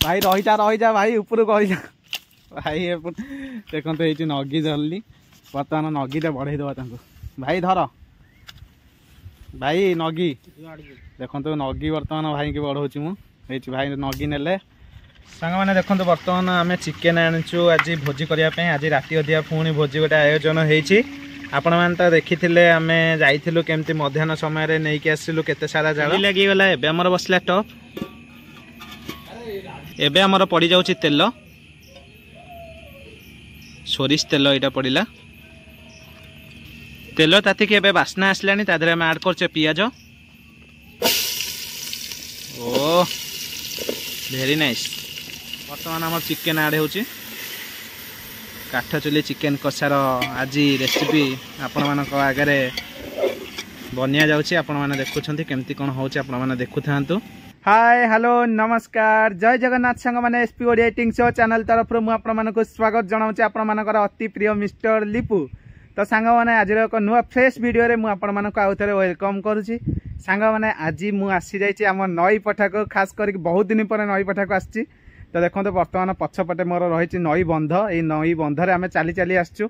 भाई रही जा भाई ऊपर कही जा भाई देखो ये नगी जल्दी बर्तमान नगीटे बढ़े दबा भाई धर भाई नगी देखो नगी बर्तमान भाई की बढ़ाऊँ मुझे भाई नगी ने सांग मैंने देखो बर्तमान आम चिकेन आनीचु आज भोजी करने आज राति अधिया पुणी भोजी गोटे आयोजन होती आपण मैंने तो देखी आम जाइलु केमती मध्याह्न समय नहीं कि आसलु केते सारा जाल लगिगला एबे हमर बसला टप एबे हमर पड़ जाउची तेल सोरिष तेल यहाँ पड़ा तेल तातिक एबे बास्ना आसलानी तादरे आम ऐड करछे पियाज ओ वेरी नाइस बर्तमान आम चिकेन ऐड होची काठ चुली चिकेन कषार आज रेसिपी आपण मान आगे बनिया जाउची आपण माने देखुछंती केमती कोन होउची आपण माने देखु थांतु। हाय हेलो नमस्कार जय जगन्नाथ संग माने SP Odia eating show channel तरफ मु आपण मानको स्वागत जनाउची आपण मानकर अति प्रिय मिस्टर लिपू। तो सांग माने आज एक नुआ फ्रेश वीडियो रे मु आपण मानको आउ थरे वेलकम करूची। सांग माने आज मु आसी जाइची हम नई पठा को खास करके बहुत दिन पर नई पठा को आसी। तो देखो बर्तमान पछपटे मोर रही नई बंध ये नई बंधरे आम चली चली आसचु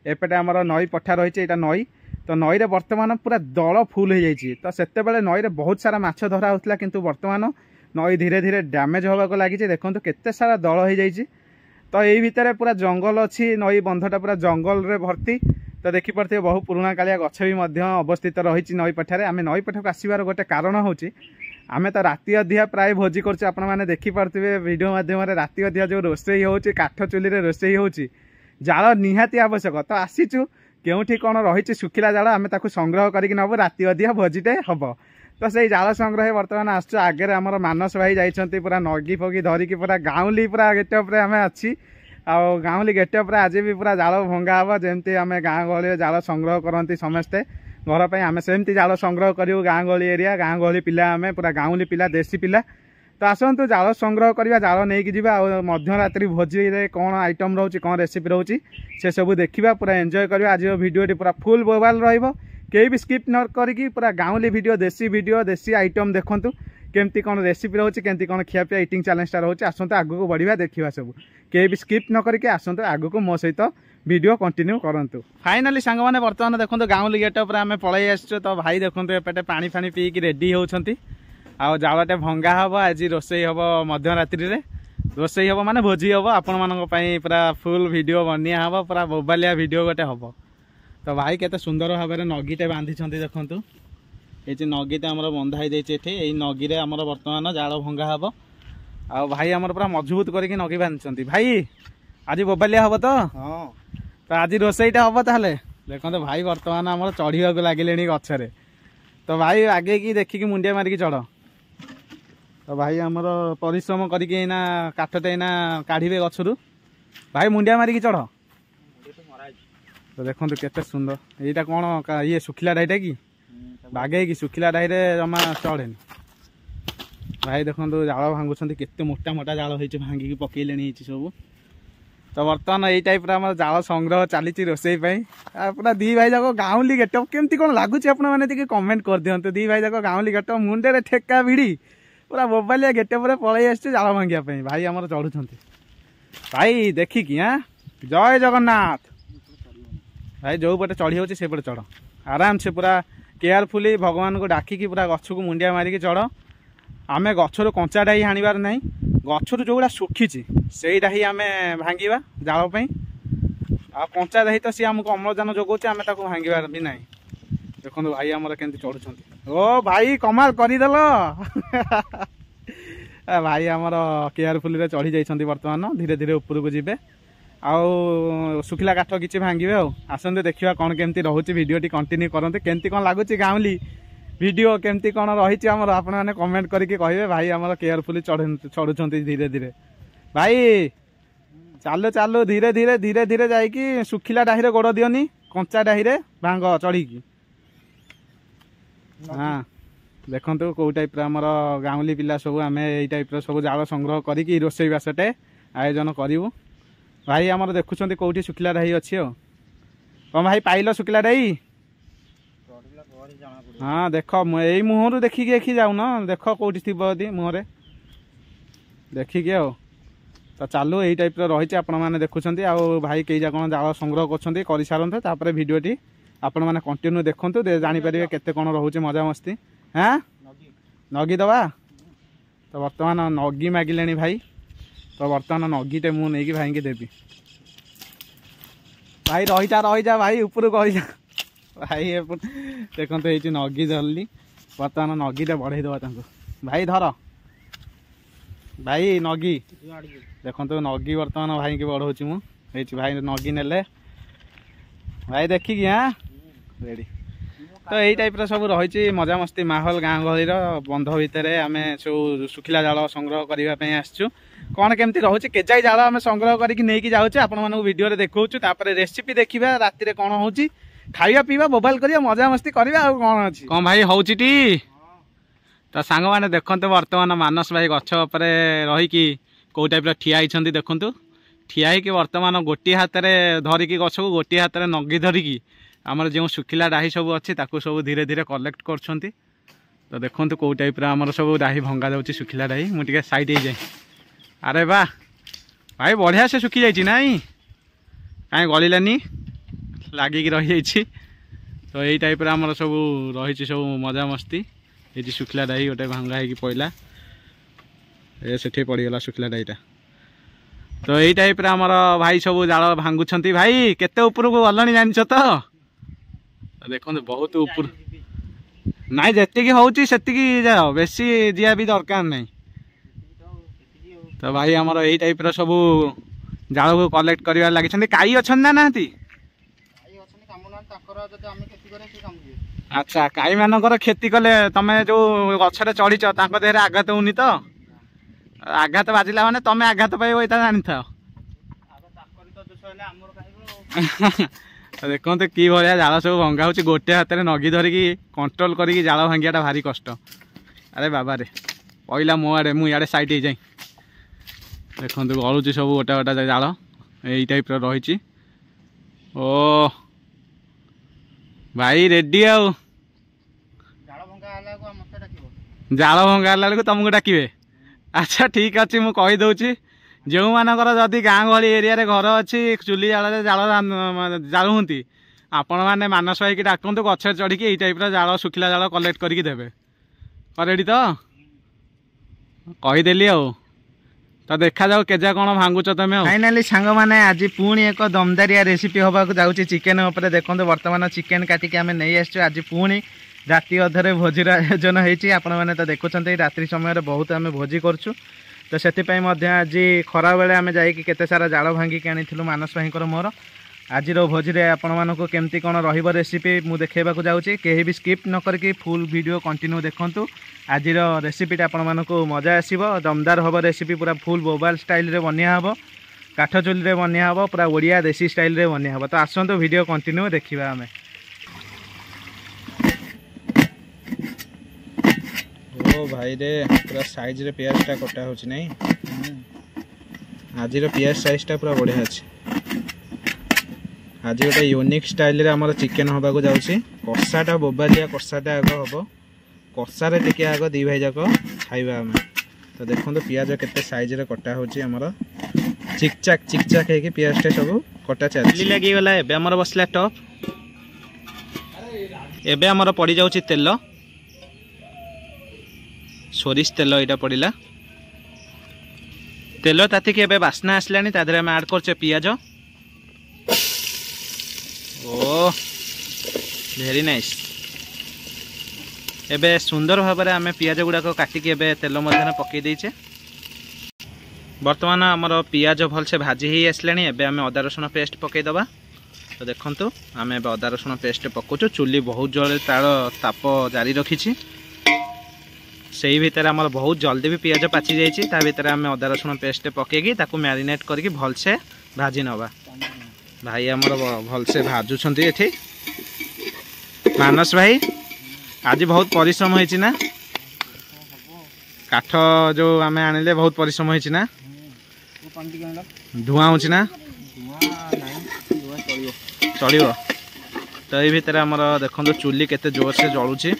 एपटे आमर नई पठा रही है नई तो नई रे बर्तमान पूरा दल फुल हो जाइए। तो सेते बेले नई रे बहुत सारा माछ धरा होता किंतु बर्तमान नई धीरे धीरे डैमेज होगा लगी देखो केते सारा दल हो जाइए। तो यही भितर पूरा जंगल अच्छी नई बंधटा पूरा जंगल रे भर्ती। तो देखिपे बहु पुराणा कालिया गछ भी अवस्थित रही नई पठार आम नई पठा को आसबार गोटे कारण हूँ आमे तो राति अधिया प्राय भोजी कर देखिपे वीडियो माध्यम राति अधिया जो रोसई हो काठ चुली रोसई हो जाल निहाती आवश्यक। तो आसीचु केउठी कौन रही सुखिला जाल आम संग्रह करके नबू राति अधिया भोजीटे हम। तो से जाल संग्रह बर्तमान आसचु आगे आमर मानस भाई जाइछंती पूरा नगी फगी धरिकी पूरा गाँवली पूरा गेटअप रे आम अच्छी आउ गाँवली गेटअप रे आज भी पूरा जाल भंगा हम जमती आम गाँ गहली जाल संग्रह करती समस्ते घर पर आम सेमती जाल संग्रह करूँ गाँ गहली एरिया गाँ गहली पिला आम पूरा गाँवली पिला देसी पिला। तो आसतु जाल संग्रह करवा जाल नहीं कि मध्यरात्रि भोजी रे कौन आइटम रोचे कौन रेसिपी रोचे से सब देखा पूरा एंजॉय करवा। आज वीडियो पूरा फुल बोबाल रही भी स्किप न करी पूरा गाँवली वीडियो देसी आइटम देखूँ केमती कौन रेसिपी रोचे केमती कौन खियापिया इटिंग चैलेंजटा रोचे आसतु आगू बढ़िया देखा सब कहीं भी स्किप न करके आसतु आगू मो सहित वीडियो कंटिन्यू करंतु। फाइनाली सांग माने बर्तमान देखो गाँवली गेटअप आम पलि आसचु। तो भाई देखो एपटे पानी फानी पीकी रेडी होउछंती आउ जालटे भंगा हम आज रोसई हम मध्यरात्रि रे रोसई हम माने भोजी हम आपण मानक पई पूरा फुल वीडियो बनिया हम पूरा मोबाइलिया वीडियो गोटे हम। तो भाई केते सुंदर भाव में नगीटे बांधी देखु ये नगीटे आमर बंधा ही ये नगी रे आमर बर्तमान जाल भंगा हम आउ भाई आमर पूरा मजबूत करके नगी बांधि भाई आज मोबाइलिया हम। तो आज रोसईटा हम ताले देखते भाई बर्तमान आमर चढ़ा लगे गचरे। तो भाई आगे की देखिकी मुंडिया मारिकी चढ़। तो भाई आमर परिश्रम करके काठटे काढ़े गचरू भाई मुंडिया मारिकी चढ़। तो देखो केते सुंदर यहीटा कौन ये सुखिला डाईटा कि बागे कि सुखिला डाई जमा चढ़े भाई देखो जाल भांगुंट केते मोटा मोटा जाल हो भांगिकी पकईले सब। तो बर्तमान यही टाइप आम जाल संग्रह चली रोसई पूरा दी भाई जाक गाँवली गेटअप केमती कौन लगुच आपने कमेंट कर दिंतु। दी भाई जाक गाँवली गेटअप मुंडे ठेका भिड़ी पूरा मोबाइल गेटअप पलि आस जाल भांगे भाई आमर चढ़ुं भाई देखिकी। हाँ जय जगन्नाथ भाई जो पटे चढ़ी होचे से पटे चढ़ आराम से पूरा केयरफुली भगवान को डाकिकी पूरा गछ को मुंडिया मारिकी चढ़। आम गचर कंचा डाई हाणिबार नहीं गचर जो गुड़ा सुखी सेटा ही आम भांगा जाल आ कंचा दाही तो सी आमको अम्लजान जोगाऊे आम भांगार भी ना। देखो भाई आमर केमती चढ़ुं ओ भाई कमाल करदेल भाई आमर केयरफुली चढ़ी जाइछंती बर्तमान धीरे धीरे ऊपर को जीवे आउ सुखिला काठ किसी भांगे आसते देखा कौन केमती रोचे वीडियो कंटिन्यू करते केमती कौन लगुच गाँवली वीडियो केमती कौन रही आमर आपण मैंने कमेंट करके कहे भाई आमर केयरफुली चढ़ुं धीरे धीरे भाई चालू चालू धीरे धीरे धीरे धीरे जाइकी सुखिला डाही गोड़ दियोनी कंचा डाही भांग चढ़ी। हाँ देखो कौ टाइप आमर गाँवली पिला सब आम यही टाइप सब जाल संग्रह करी रोसई बासटे आयोजन करूँ। भाई आमर देखुं कौटी सुखिला डाही अच्छी कौन भाई पाइल सुखिला डाही। हाँ देख यही मुहर देखिकी देखी जाऊन देख कौटी थी मुहर देखिकी आ तो चालू यही टाइप रही आपण मैंने देखुं आउ भाई कई जा कौन जाल संग्रह कर सारे तापर भिडटी आपण मैंने कंटिन्यू देखु जानीपर केते कौन रोचे मजा मस्ती हाँ नगी दवा तो बर्तमान नगी मागिले भाई तो बर्तमान नगीटे मु नहीं भाई की देवी भाई रही जा भाई ऊपर कही जा भाई देखो ये नगी धरली बर्तमान नगीटे बढ़े दवा भाई धर भाई नगी देखो नगी बर्तमान भाई की बढ़ाऊँ मुझे भाई नगी ने भाई देखिकी हाँ रेडी तो यही टाइप सब रही मजा मस्ती माहौल गाँ गहली बंध भितर आम सब सुखिला जाल संग्रह करने आसचु कौन केमती रोचे केजाई जाल आम संग्रह करके जाऊँ आपण वीडियो देखा रेसिपी देखा राति कौन हो खाଇବା पीवा मोबाइल करिया मजा मस्ती करवा आ कौन अच्छी कौन भाई होची तो सांग मैंने देखते बर्तमान मानस भाई गछ रहीकि कौ टाइप ठिया होती देखु ठिया होगी बर्तमान गोटे हाथ में धरिकी गछ को गोटे हाथ में नगी धरिकी आमर जो सुखिला डाही सब अच्छी सब धीरे धीरे कलेक्ट कर तो देखो कौ टाइप आमर सब डाही भंगा जाऊँगी सुखिला डाही मुझे साइड हो जाए अरे वाह भाई बढ़िया से सुखी जाइए ना कहीं गलानी लगिकी रही तो यही टाइप आमर सब रही सब मजा मस्ती ये सुखिला डाही गोटे भंगा हो पड़ा ये से पड़गला सुखिला डाहीटा तो यही टाइप आमर भाई सब जाल भांगुंट भाई केते ऊपर को गलनी जानिछ तो देखो बहुत ऊपर नाई जी होती जाओ बेसी दिया भी दरकार नहीं तो भाई आमर यही टाइप सब जाल को कलेक्ट कर लगी काई अच्छा ना ना अच्छा काई मानकर खेती कले तमें जो गचरे चढ़ीच देहरे आघात होनी तो आघात बाजिला माने तमें आघात पाइब ये जानी था देखो कि भाया जाल सब भंगा हो गोटे हाथ में नगी धरिकी कंट्रोल करके जाल भांगियाटा भारी कष्ट अरे बाबा रे पहला मो आड़े मुझे साइड हो जाए देखो गलुची सब गोटा गोटा जाल यही टाइप रही ओ भाई रेडी आउ जाल भंगा बेलू तुमको डाके अच्छा ठीक अच्छे मुझे कहीदे जो मानकर जदि गाँ गहली एरिया घर अच्छी चुली जाल जालुंती आपण मैंने मानस भाई की डाकतु गचर चढ़ी यही टाइप जाल सुखिला जाल कलेक्ट करके देवे रेडी तो कहीदेली आ तो देखा जाओ केजा कौन भांगुच तुम फाइनाली सांग मैंने आज पुणी एक दमदारिया रेसिपी होगा जाऊँगी चिकेन उपर देखो बर्तमान चिकेन काटिकी आम नहीं आसचु आज पुणी राति अधरे भोजीर आयोजन होती आपण मैंने तो देखुं रात्रि समय बहुत आम भोजी करूँ तो से आज खरा बेले आम जाते सारा जाल भांगिकी आनी मानस भाई मोर आज भोजी आपण मानक केमती कौन रेसिपी मुझे देखा जाऊँगी कहीं भी स्किप न करके फुल वीडियो कंटिन्यू देखूँ आज रेसिपीटा आपण मानक मजा आसो दमदार हम रेसिपी पूरा फुल मोबाइल स्टाइल रे बनिया हम काठ चुली बनिया हम पूरा ओडिया देसी स्टाइल रे बनिया हम तो आसतु वीडियो कंटिन्यू देखा आम ओ भाई रे पूरा साइज रे पियाजटा कटा हो नहीं आज पियाज साइजटा पूरा बढ़िया अच्छे आज गोटे यूनिक स्टाइल रे आमर चिकेन होगा जाऊँगी कषाटा बोबालिया कषाटा आग हम कषारे टिके आग दी भाई जाक खाइबा आम तो देखो पियाज केते साइज रे कटा होमर चिकचाक है पियाजटा सब कटा चली लगी गला एबे आमर बसला टप एबे आमर पड़ जाउची तेल सोरिष तेल यहाँ पड़ा तेल तातिकी एबे बास्ना आसलानी तादरे आम ऐड करछे पियाज ओ वेरी नाइस एबे सुंदर भाव में आम पियाज गुड़ाक काटिकी एबे तेल मध्य पकई देचे बर्तमान आमर पियाज भलसे भाजी ही आसलानी एबे आम अदा रसुण पेस्ट पकईदबा तो देखंतु आम एबे अदा रसुण पेस्ट पकाउछु चुली बहुत जल्दी तार ताप जारी रखी से भितर आमर बहुत जल्दी भी पियाज पाची जाइए भितर आम अदा रसुण पेस्ट पकईकी ताकू मैरिनेट करके भलसे भाजी नवा भाई आमर भलसे भाजुंट ये मानस भाई आज बहुत परिश्रम होइछि ना काठ जो आम आनिले बहुत परिश्रम होइछि ना धुआं होछि ना चलो तो ये भितर आमर देखो चुली केते जोर से जलुची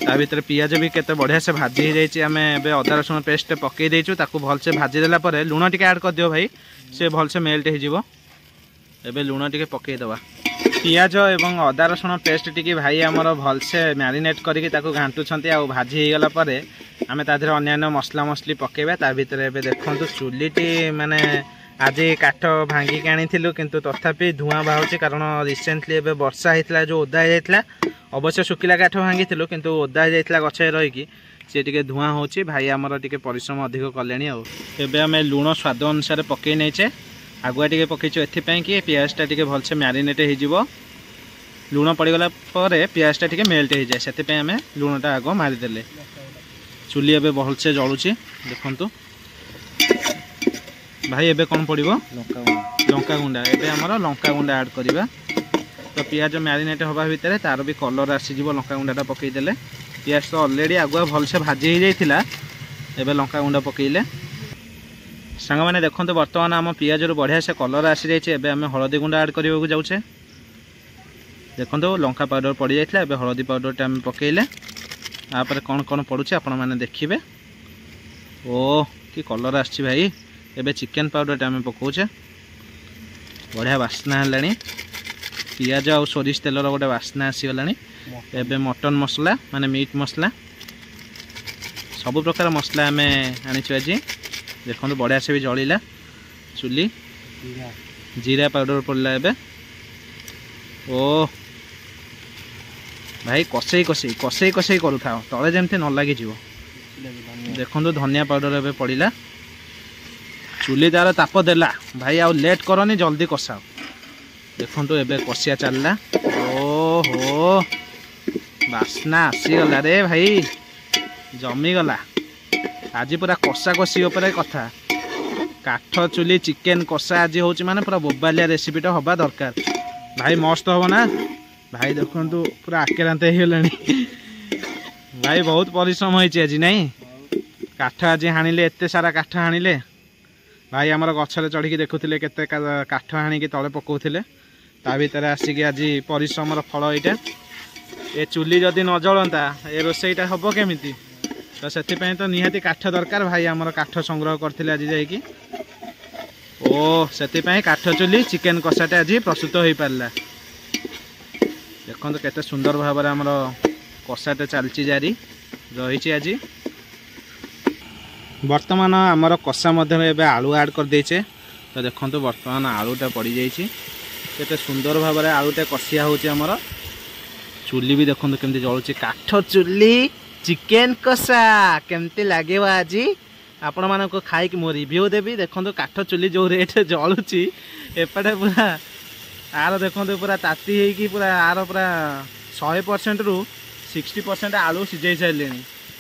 ता भीतर पियाज भी केते बढ़िया से भाजी हो जाइए। आम ए अदा रसुण पेस्ट पकई देचु ताकू भलसे भाजी देला परे लुण टिके ऐड कर दियो भाई, से भलसे मेल्ट हो। एबे लुण टिके पकई दवा। पियाज एवं अदा रसुण पेस्ट टिके भाई आमर भलसे मैरिनेट करके ताकू घांटुछंती आ भाजी हो गला परे आमे ता देहरे अन्यान्य मसला मसली पकेबा। ता भीतर एबे देखंतु चुलीटी माने आज काठ भांगिक आनिथिलु किंतु तथापि धुआं बाहुची, कारण रिसेंटली एबे वर्षा होइतला जो ओदा जाइतला। अवश्य सुखिला काठ भांगिथिलु किंतु ओदा जाइतला गछे रहिकी से टिके धुआं होची। भाई आमर टिके परिश्रम अधिक कलेनी आ। एबे आमे लुण स्वाद अनुसार पकई नेचे। आगुआ टिके पकईचु एथिपाई कि पियाजटा टिके भलसे मैरिनेट हो। लुण पड़गला पियाजटा टिके मेल्ट हो जाए, से आमे लुणटा आग मारिदेले। चुली एबे भलसे जलुची देखंतु। भाई एबे कौन पड़ो लंका गुंडा। एबे आमर लंका गुंडा ऐड करवा। तो पियाज मैरिनेट हवा भितर तार भी कलर आसीज लंका गुंडाटा पकईदेले। पियाज तो ऑलरेडी आगुआ भलसे भाजी हो जाइथिला। एबे लंका गुंडा पकईले। सांग मैंने देखते बर्तमान आम पियाज बढ़िया से कलर आसी जाइए। एबे आम हलदी गुंडा ऐड करने जाऊे। देखो लंका पाउडर पड़ जाइए। एबे हलदी पाउडरटा आम पकईले। आप कौन कौन पड़ुचे आपण मैंने देखिए। ओ कि कलर आसी भाई। एबे चिकेन पाउडरटा आम पकाउचे। बढ़िया बास्ना है। पियाज आ सोरिष तेलर गोटे बास्ना आसीगला। एबे मटन मसला माने मीट मसला सब प्रकार मसला आम आनीचु आज। देखो बढ़िया से भी जलिला चुली। जीरा पाउडर पड़ला एबे। ओ भाई कसई कसई कसई कसई करूथा तले जमती न लगी जीव। देखो धनिया पाउडर एबे पड़ला। चुली तार ताप देला भाई आउ लेट करनी जल्दी कषाओ। देखो एबे कषिया चलला। ओहो बास्ना आसीगला रे भाई जमीगला। आज पूरा कषा कषी उपरे कथा। काठ चुली चिकेन कषा आज होची माने पूरा बोबालिया रेसिपीटा हवा दरकार। भाई मस्त हबो ना भाई। देखंतु पूरा आक्रांत हेलानी भाई। बहुत परिश्रम होईची आज नहीं। काठ आज हाणिले एते सारा काठ हाणिले भाई। आमर गछरे चढ़ी देखुथिले केते काठ हाणिकी तले पकाउथिले। ता भीतर आसिकी आज परिश्रमर फल एटा। ए चुली जदि न जलंता ए रोसईटा हबो केमिति। तो से तो निहाती काठ दरकार। भाई आमर काठ संग्रह करथिले आज जाइकी। ओ से काठ चुली चिकेन कषाटा आज प्रस्तुत हो पारला। देखो केते सुंदर भाव आमर कषाटा चलची जारी रही आज। वर्तमान आमर कषा मध्य आलू ऐड कर देचे। तो देखो वर्तमान आलूटा पड़ी जाइए। केते सुंदर भाव आलूटा कषिया होची आमर। चुली भी देखो केमती जलुची। काठ चुली चिकेन कषा केमती लगे आज आपण मानक खाई मो रिव्यू देवी। देखो काठ चुली जो रेट जलुची एपटे पूरा आर देखो पूरा ताती होगी पूरा आर पूरा 100% रु 60% आलू सीझे सारे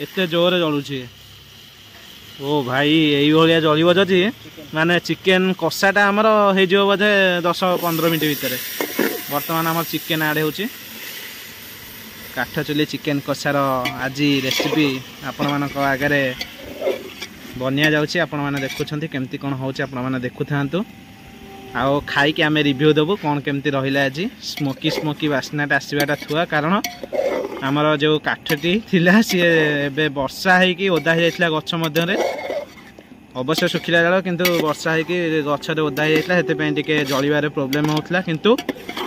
एत जोर जलुची। ओ भाई यही जलिब जदि माने चिकेन कषाटा आमर हो बोधे 10-15 मिनट भितर। बर्तमान आम चिकेन ऐड होची। काठ चुली चिकेन कषार आज रेसिपी आपण मानक आगे बनिया जाउची। आपण माने देखुछंती केमती कोन होची आपण माने देखु थांतु। आउ खाई के आमे रिव्यू देबो कोन केमती रहिला आज। स्मोकी स्मोकी बास्नाटा आसीबाटा थुआ कारण आमर जो काठटी थिला सी एबे वर्षा होइकी ओदा हो जाइतला गछ मध्य रे। अवश्य सुखिला जाल किंतु वर्षा होइकी गछरे ओदा हो जाइतला हेते पई टिके जलिबारे प्रॉब्लम होतला। किंतु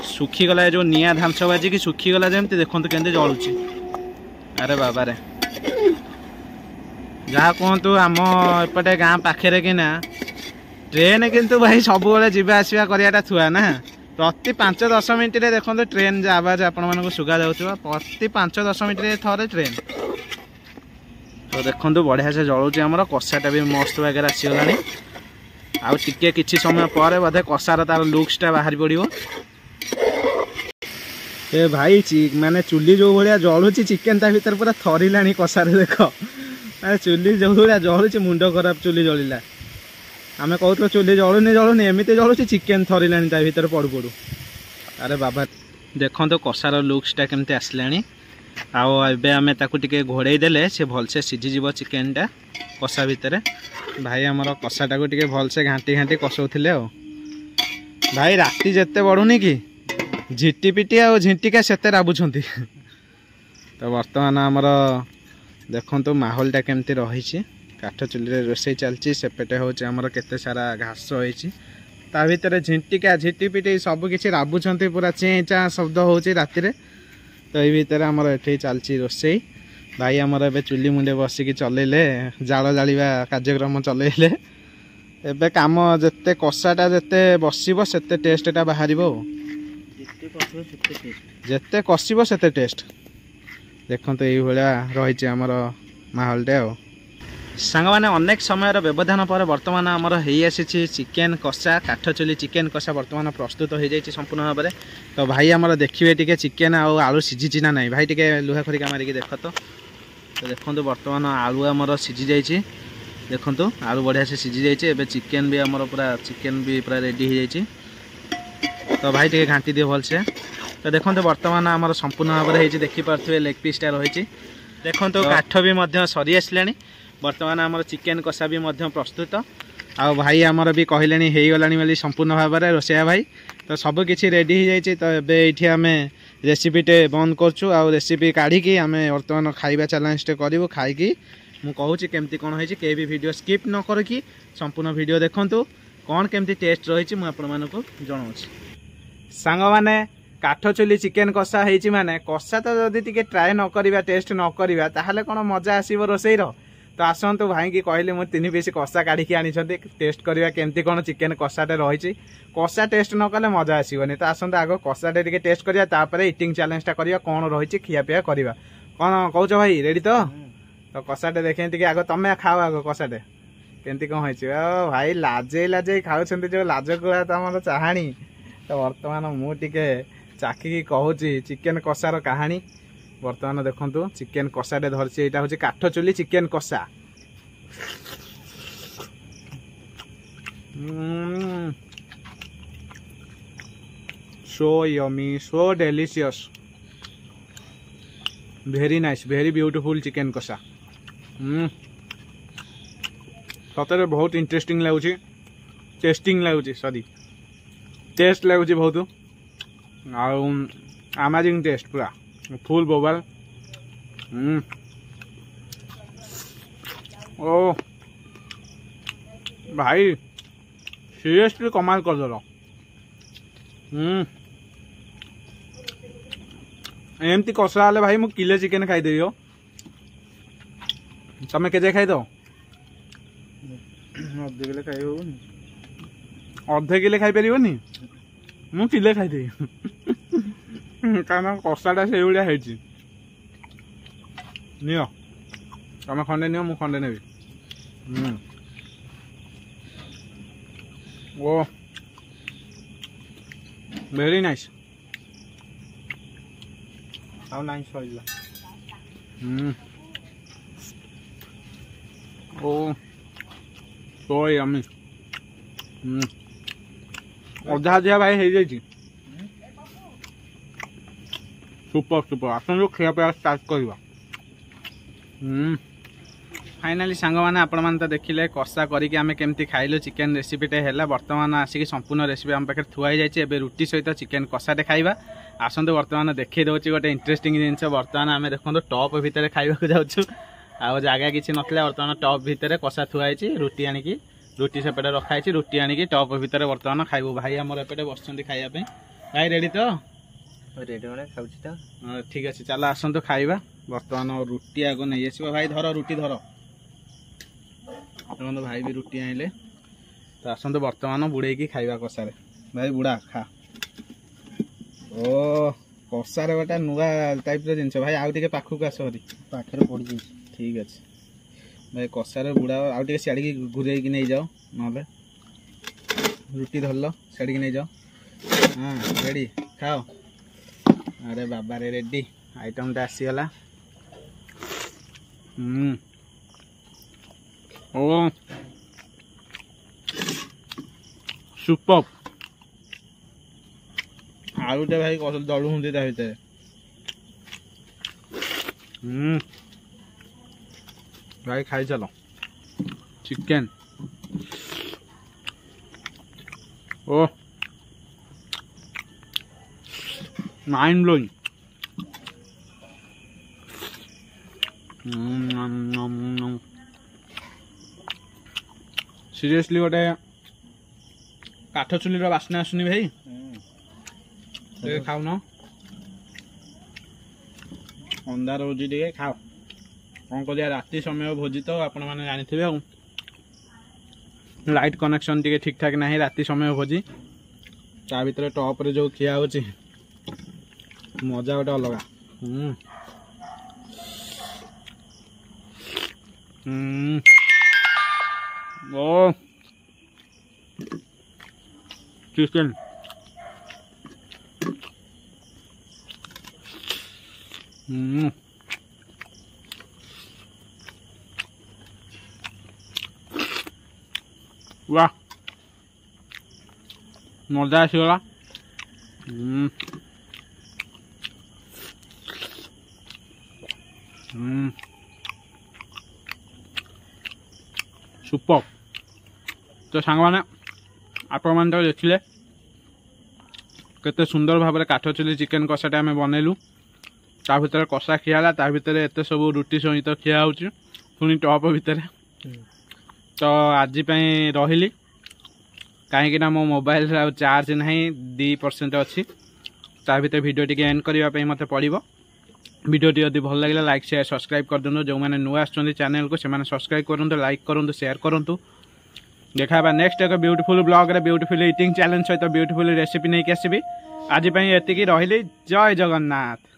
सुखी गला जो निया धामस बाजी की सुखी गला जेमती देखंतु केंदे जळुची। अरे बाबा रे जहाँ कहतु आम एपटे गाँ पाखे कि ना ट्रेन किंतु भाई सब जावा आसवा कराटा थुआ ना। प्रति 5-10 मिनट देखो ट्रेन आवाज आपण मानक सुगा जाउथबा। प्रति 5-10 मिनट थरे ट्रेन। तो देखो बढ़िया से जलुची आमर कषाटा भी मस्त वगैरह आसीगलानी। आउ टिके किछि समय पर बोधे कषार तार लुक्सटा बाहरी पड़ो। ए भाई माने चुली जो भाया जलुची चिकेन ता भीतर पूरा थरिलानी कषार। देख चुली जो भाया जलुची मुंड खराब चुली जलिला। आमे कहतो चुली जलुनी जलुनी एमती जलुची चिकेन थरिलानी ता भीतर पड़ू पड़ू। अरे बाबा देखो तो कषार लुक्सटा केमती आसलानी। आउ एबे आमे ताकू टिके घोड़े देले से भलसे सिझीजिवो चिकेनटा कषा भितर। भाई आमर कषाटा टिके भलसे घांटी घांटी कषौथिले। आ भाई राति जेते बढुनी कि झिटी पिटी आ झिंटिका सेते राबुछंती। तो तो बर्तमान आमर देखो माहौलटा केमती रही काठ चुली रोषे चलती सेपटे हूँ आमर केते सारा घास होती ता भर झिंटिका झिटिपिटी सबकि राबुंट पूरा चेँ चाँ शब्द हो राति तो ये भितर आमर ये चलती रोषे भाई आमर ए चुली मुंडे बसिकी चलैले जाल जालिबा कार्यक्रम चलैले एबे काम जिते कषाटा जिते बसब से टेस्टा बाहर जिते कषब से टेस्ट देखो तो ये रही आमर माहौलटे आ सांग मैंने अनेक समय व्यवधान पर बर्तमान आमर हो चिकेन कषा काठ चुली चिकेन कषा बर्तमान प्रस्तुत हो जाए संपूर्ण भाव में तो भाई आमर देखिए टी चिकेन आलू सीझी ना ना भाई टे लुहा खरिका मारिक देख तो देखो बर्तमान आलू आमर सीझी जाइए देखो आलू बढ़िया से सीझी जाइए चिकेन भी आमर पूरा चिकेन भी पूरा रेडी हो जाइए तो भाई टे घाटी दिए भलसे तो देखो बर्तमान आमर संपूर्ण भाव में देखिपे लेग पीसटा रही देखो काठ भी सरी आसला बर्तमान आमर चिकेन कषा भी प्रस्तुत आ भाई आमर भी कहले हो गला संपूर्ण भाव में रोषैया भाई तो सब किसी रेडी हो जाए तो ये आम रेसिपीटे बंद करछु आ रेसिपी काढ़ी आम बर्तमान खाइबा चैलेंजटे करूँ खाई मुझे कहूँ केमती कौन होती के भी वीडियो स्किप न करके संपूर्ण वीडियो देखंतु कौन केमती टेस्ट रही मुझे आपको जनाऊँ सांग मैंने काठ चुली चिकेन कषा होती माने कषा तो जदि टे ट्राए न करवा टेस्ट न करवा ताहले कौन मजा आसो रोषेईर तो आसतु भाई की कहले मुझे 3 पीस कषा काढ़ी आनी टेस्ट करवा केमती कौन चिकेन कषाटे रही कषा टेस्ट न कले मजा आसोनी तो आसतु आग कषाटे टे टेस्ट करवा तापर इटिंग चैलेंजटा करवा कौन रही खियापिया करवा कौन कौच भाई रेडी तो कषाटे देखे टे आग तुम खाओ आग कषाटे केमती कौन हो भाई लाजे लाजे खाऊ जो लाजकुआ तुम चाहाणी तो बर्तमान मुझे चाखिकी कहूँ चिकेन कषार कहानी बर्तमान देखो चिकेन कषाटे धरसी यहाँ हूँ काठ चुली chicken kosha so yummy so delicious very nice very beautiful chicken kosha सतरे बहुत इंटरेस्टिंग लगुच टेस्टिंग लगुच सॉरी टेस्ट लगुच बहुत अमेजिंग टेस्ट पूरा फुल बोबाल ओ भाई सीरियसली कमाल कर दल एमती कषा हेल्ले भाई मुझे किले चिकेन खाईदेवी हो तमें केजे खाईद अधे किले खाई अधे किले खाई पार मु किले खाईदेवी कारण कषाटा से भाया नियो तमें खंडे नियो मु खंडे नेबी ओ वेरी नाइस हाउ नाइस होइला ओ so yummy अधा अधा भाई हो जाए सुपर सुपर आसन खाया स्टार्ट करवा फाइनाली सांग मैंने आपण मैंने तो देखिले कषा करके आम केमती खाइलु चिकेन रेसिपीटे है बर्तमान आसिक संपूर्ण रेसिपी आम पाखे थुआई जाए रुटी सहित चिकेन कषाटे खाइबा आसतु बर्तमान देखी दूसरी गोटे इंटरेस्टिंग जिनस बर्तमान आम देखो टप भितर खाइबा जाऊँ आउ जगह किसी नाला बर्तमान टप भितर कषा थुआई रुटी आणिकी रुटी सेपटे रखाई रुटी आणिकी टप भितर बर्तमान खाइबू भाई आमर एपटे बस खाइबा भाई रेडी तो रेडी मैंने खाऊँ तो ठीक अच्छे चल आसतु खाइबा बर्तमान रुटी आग नहीं आस भाई धर रुटी धर देखो भाई भी रुटी आइले तो आसतु बर्तमान बुड़े खाइबा कषारे भाई बुड़ा खा ओ कषारे गोटे नुआ टाइप जिनस भाई आउ टे पाखक आस हरी पाखे पड़ी ठीक अच्छे भाई कषारे बुड़ा आउ टे सियाड़ी घूरे नहीं जाओ ना रुटी धरल सियाड़ी नहीं जाओ हाँ रेडी खाओ अरे बाबा रे रेडी आइटम टा आसीगला ओ सुपर आलूटे भाई दलू हूँ भितर भाई खाई चलो चिकेन ओ माइंड ब्लोइंग सीरियसली गोटे काठ चुलीर बास्ना आसुनी भाई खाऊ न अंधार हो खाओ कौन कर राति समय भोजी तो आपण मैंने जानी लाइट कनेक्शन टी ठीक ठाक ना राति समय भोजी ता भर टॉप रे जो खिया हो मजा गोटे अलग ओ चिकन वाह मजा आसीगला सुपर तो सांग मैंने आपण मैंने तो देखिले केते सुंदर भाव में काठ चुली चिकेन कषाटा आम बनइलु ता भर कषा खियाला ता भर एत सब रुटी सहित खिया हो पुणी टप भितर तो आज रही कहीं मो मोबाइल चार्ज ना 2% अच्छी ता भर भिडियो टी एंड करने मत पड़ो वीडियो जब भल लगे लाइक शेयर सब्सक्राइब कर दिखाँ जो मैंने नुआ चैनल को से सब्सक्राइब करूँ लाइक करूँ शेयर करूँ देखा नेक्स्ट एक ब्यूटीफुल ब्लॉग रे ब्यूटीफुल ईटिंग चैलेंज सहित ब्यूटीफुल रेसिपी नहीं आसबि आज ये रही जय जगन्नाथ।